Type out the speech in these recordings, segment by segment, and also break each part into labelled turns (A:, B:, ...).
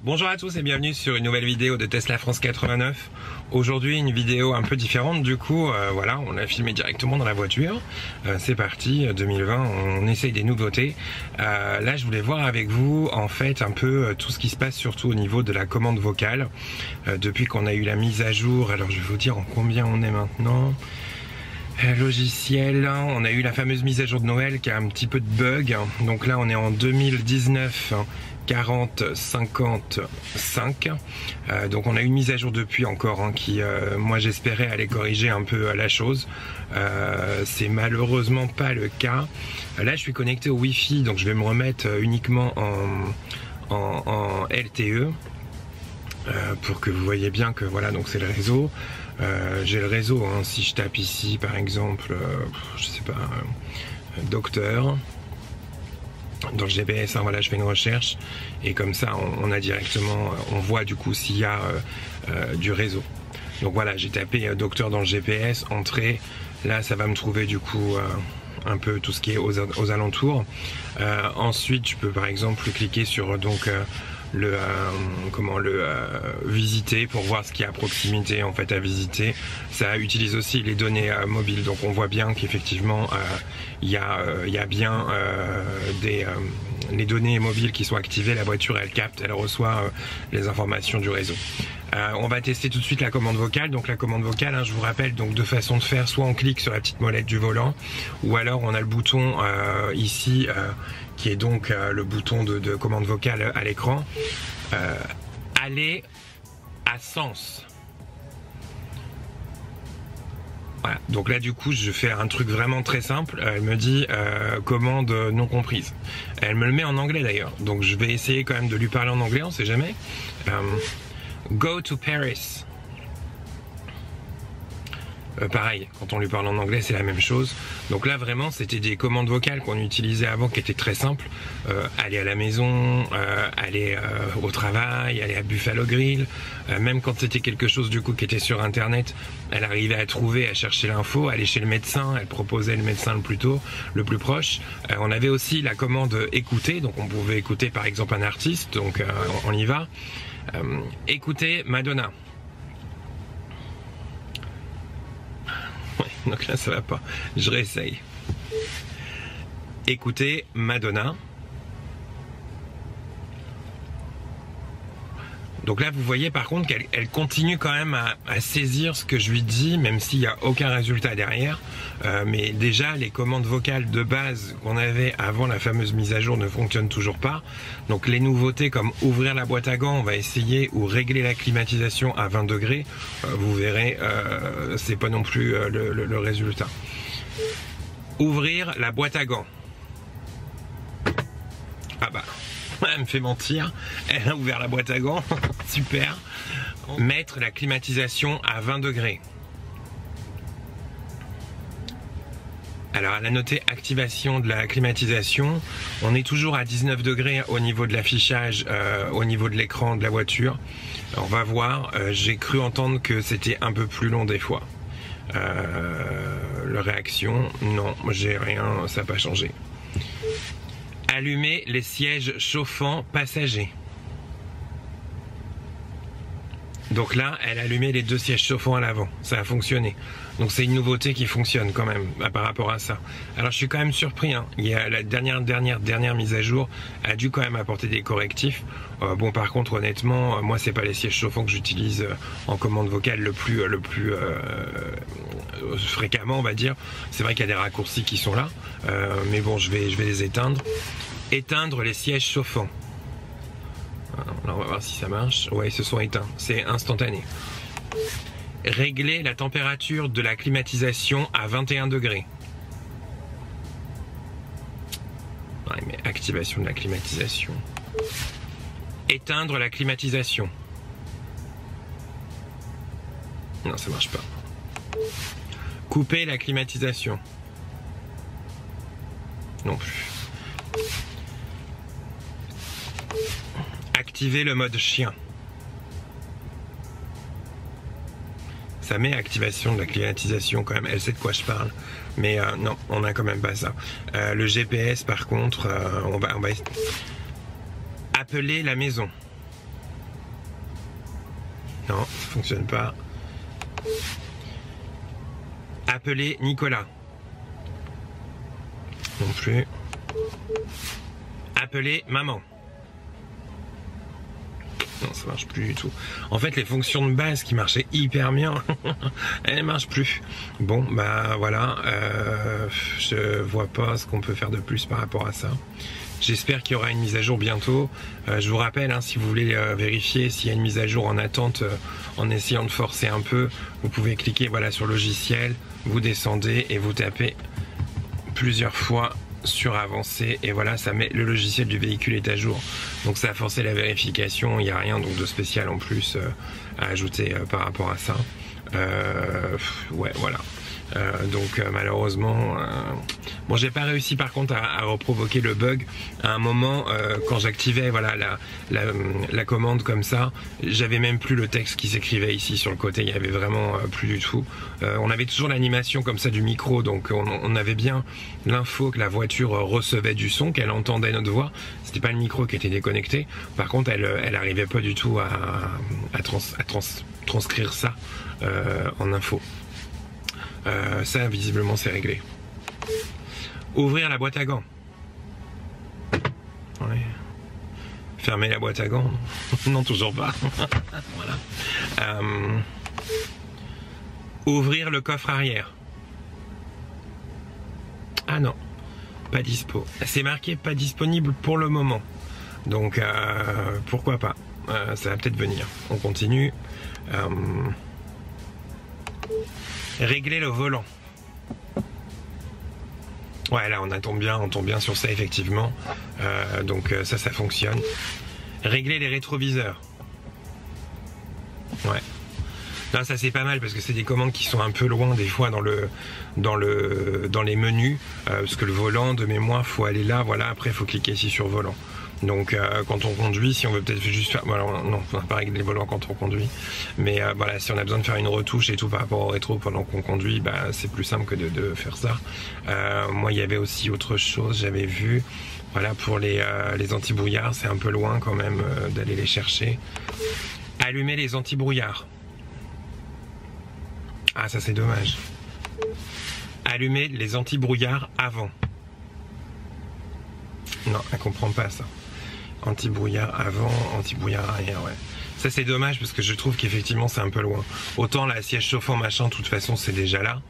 A: Bonjour à tous et bienvenue sur une nouvelle vidéo de Tesla France 89. Aujourd'hui une vidéo un peu différente, du coup voilà, on a filmé directement dans la voiture. C'est parti, 2020, on essaye des nouveautés. Là je voulais voir avec vous en fait un peu tout ce qui se passe surtout au niveau de la commande vocale. Depuis qu'on a eu la mise à jour, alors je vais vous dire en combien on est maintenant. Logiciel, on a eu la fameuse mise à jour de Noël qui a un petit peu de bug. Donc là on est en 2019 40-55. Donc on a eu une mise à jour depuis encore qui moi j'espérais aller corriger un peu la chose. C'est malheureusement pas le cas. Là je suis connecté au Wi-Fi, donc je vais me remettre uniquement en LTE pour que vous voyez bien que voilà, donc c'est le réseau. J'ai le réseau, si je tape ici par exemple, je sais pas, docteur, dans le GPS, voilà, je fais une recherche et comme ça on a directement, on voit du coup s'il y a du réseau. Donc voilà, j'ai tapé docteur dans le GPS, entrée, là ça va me trouver du coup un peu tout ce qui est aux alentours. Ensuite je peux par exemple cliquer sur donc visiter pour voir ce qu'il y a à proximité en fait à visiter. Ça utilise aussi les données mobiles, donc on voit bien qu'effectivement il y a bien les données mobiles qui sont activées. La voiture elle capte, elle reçoit les informations du réseau. On va tester tout de suite la commande vocale. Donc la commande vocale, je vous rappelle, donc deux façons de faire: soit on clique sur la petite molette du volant, ou alors on a le bouton ici qui est donc le bouton de commande vocale à l'écran. Aller à sens. Voilà. Donc là du coup je fais un truc vraiment très simple. Elle me dit commande non comprise. Elle me le met en anglais d'ailleurs. Donc je vais essayer quand même de lui parler en anglais, on sait jamais. Go to Paris. Pareil, quand on lui parle en anglais c'est la même chose. Donc là vraiment c'était des commandes vocales qu'on utilisait avant qui étaient très simples. Aller à la maison, aller au travail, aller à Buffalo Grill. Même quand c'était quelque chose du coup qui était sur internet, elle arrivait à trouver, à chercher l'info, aller chez le médecin, elle proposait le médecin le plus proche. On avait aussi la commande écouter, donc on pouvait écouter par exemple un artiste, donc on y va. Écoutez Madonna. Donc là ça va pas, je réessaye. Écoutez Madonna. Donc là vous voyez par contre qu'elle continue quand même à saisir ce que je lui dis, même s'il n'y a aucun résultat derrière. Mais déjà les commandes vocales de base qu'on avait avant la fameuse mise à jour ne fonctionnent toujours pas. Donc les nouveautés comme ouvrir la boîte à gants, on va essayer, ou régler la climatisation à 20 degrés, vous verrez c'est pas non plus le résultat. Ouvrir la boîte à gants. Ah bah, elle me fait mentir, elle a ouvert la boîte à gants, super. Mettre la climatisation à 20 degrés. Alors elle a noté activation de la climatisation, on est toujours à 19 degrés au niveau de l'affichage, au niveau de l'écran de la voiture. On va voir, j'ai cru entendre que c'était un peu plus long des fois. La réaction, non, j'ai rien, ça n'a pas changé. Allumer les sièges chauffants passagers. Donc là, elle a allumé les deux sièges chauffants à l'avant. Ça a fonctionné. Donc c'est une nouveauté qui fonctionne quand même par rapport à ça. Alors je suis quand même surpris. Il y a la dernière mise à jour a dû quand même apporter des correctifs. Bon par contre honnêtement, moi c'est pas les sièges chauffants que j'utilise en commande vocale le plus fréquemment, on va dire. C'est vrai qu'il y a des raccourcis qui sont là, mais bon je vais les éteindre. Éteindre les sièges chauffants. Là on va voir si ça marche. Ouais, ils se sont éteints, c'est instantané. Régler la température de la climatisation à 21 degrés. Ouais, mais activation de la climatisation. Éteindre la climatisation. Non, ça marche pas. Couper la climatisation. Non plus. Activer le mode chien. Ça met activation de la climatisation quand même, elle sait de quoi je parle. Mais non, on n'a quand même pas ça. Le GPS par contre, on va appeler la maison. Non, ça fonctionne pas. Appeler Nicolas. Non plus. Appeler maman. Non, ça marche plus du tout. En fait, les fonctions de base qui marchaient hyper bien, elles marchent plus. Bon, bah voilà, je vois pas ce qu'on peut faire de plus par rapport à ça. J'espère qu'il y aura une mise à jour bientôt. Je vous rappelle, hein, si vous voulez vérifier s'il y a une mise à jour en attente, en essayant de forcer un peu, vous pouvez cliquer voilà, sur logiciel, vous descendez et vous tapez plusieurs fois sur avancé et voilà, ça met le logiciel du véhicule est à jour. Donc ça a forcé la vérification, il n'y a rien donc de spécial en plus à ajouter par rapport à ça. Ouais, voilà. Donc malheureusement bon, j'ai pas réussi par contre à reprovoquer le bug à un moment quand j'activais voilà la commande comme ça, j'avais même plus le texte qui s'écrivait ici sur le côté, il y avait vraiment plus du tout. On avait toujours l'animation comme ça du micro, donc on avait bien l'info que la voiture recevait du son, qu'elle entendait notre voix. C'était pas le micro qui était déconnecté, par contre elle arrivait pas du tout à transcrire ça en info. Ça visiblement c'est réglé. Ouvrir la boîte à gants. Ouais. Fermer la boîte à gants. Non, toujours pas. Voilà. Ouvrir le coffre arrière. Ah non, pas dispo. C'est marqué pas disponible pour le moment. Donc pourquoi pas. Ça va peut-être venir. On continue. Régler le volant. Ouais, là on tombe bien sur ça effectivement. Donc ça fonctionne. Régler les rétroviseurs. Ouais. Non, ça c'est pas mal parce que c'est des commandes qui sont un peu loin des fois dans les menus. Parce que le volant de mémoire, faut aller là, voilà, après faut cliquer ici sur volant. Donc quand on conduit, si on veut peut-être juste faire... Voilà, non, on n'a pas réglé les volants quand on conduit. Mais voilà, si on a besoin de faire une retouche et tout par rapport au rétro pendant qu'on conduit, bah, c'est plus simple que de faire ça. Moi, il y avait aussi autre chose, j'avais vu... Voilà, pour les anti-brouillards, c'est un peu loin quand même d'aller les chercher. Allumer les anti-brouillards. Ah, ça c'est dommage. Allumer les anti-brouillards avant. Non, elle comprend pas ça. Anti-brouillard avant, anti-brouillard arrière, ouais. Ça c'est dommage parce que je trouve qu'effectivement c'est un peu loin. Autant la siège chauffant machin, de toute façon c'est déjà là.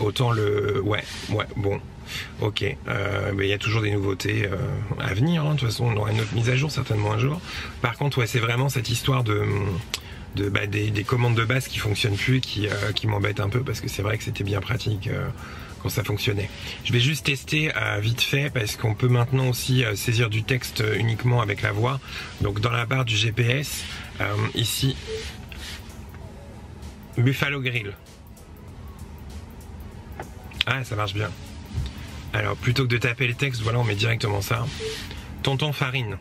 A: Autant le... Ouais, bon. Ok, mais il y a toujours des nouveautés à venir, hein. De toute façon on aura une autre mise à jour certainement un jour. Par contre, ouais, c'est vraiment cette histoire des commandes de base qui fonctionnent plus qui m'embête un peu parce que c'est vrai que c'était bien pratique quand ça fonctionnait. Je vais juste tester vite fait parce qu'on peut maintenant aussi saisir du texte uniquement avec la voix. Donc dans la barre du GPS, ici, Buffalo Grill. Ah, ça marche bien. Alors plutôt que de taper le texte, voilà, on met directement ça. Tonton Farine.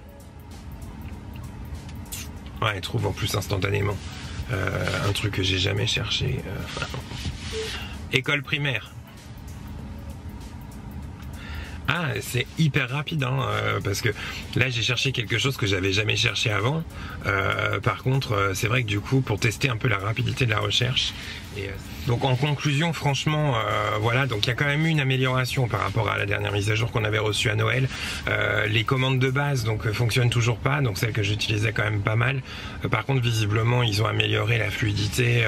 A: Ouais, elle trouve en plus instantanément un truc que j'ai jamais cherché. École primaire. Ah, c'est hyper rapide, hein, parce que là j'ai cherché quelque chose que j'avais jamais cherché avant. Par contre, c'est vrai que du coup, pour tester un peu la rapidité de la recherche. Et, donc en conclusion, franchement, voilà, donc il y a quand même eu une amélioration par rapport à la dernière mise à jour qu'on avait reçue à Noël. Les commandes de base donc fonctionnent toujours pas, donc celles que j'utilisais quand même pas mal. Par contre, visiblement, ils ont amélioré la fluidité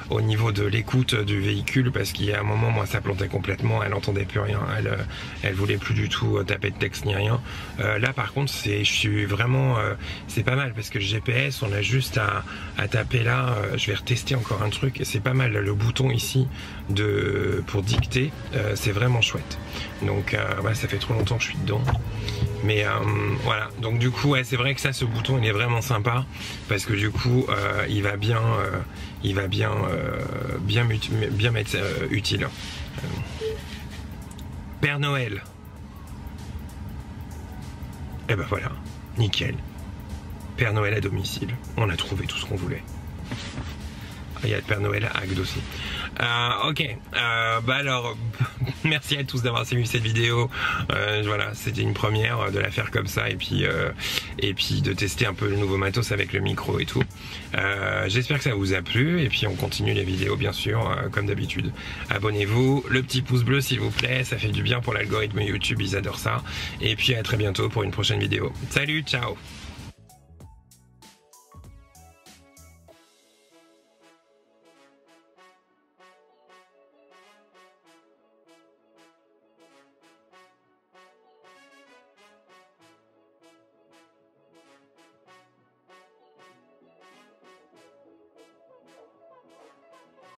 A: au niveau de l'écoute du véhicule, parce qu'il y a un moment, moi, ça plantait complètement, elle entendait plus rien, elle voulait plus du tout taper de texte ni rien. Là, par contre, je suis vraiment, c'est pas mal parce que le GPS, on a juste à taper là. Je vais retester encore un truc, et c'est pas mal. Le bouton ici pour dicter, c'est vraiment chouette. Donc ouais, ça fait trop longtemps que je suis dedans, mais voilà. Donc du coup, ouais, c'est vrai que ça, ce bouton, il est vraiment sympa parce que du coup, il va bien m'être utile. Père Noël. Et ben voilà, nickel. Père Noël à domicile. On a trouvé tout ce qu'on voulait. il y a le Père Noël Agde aussi. Ok, bah alors, merci à tous d'avoir suivi cette vidéo. Voilà, c'était une première de la faire comme ça et puis de tester un peu le nouveau matos avec le micro et tout. J'espère que ça vous a plu et puis on continue les vidéos bien sûr comme d'habitude. Abonnez-vous, le petit pouce bleu s'il vous plaît, ça fait du bien pour l'algorithme YouTube, ils adorent ça. Et puis à très bientôt pour une prochaine vidéo. Salut, ciao!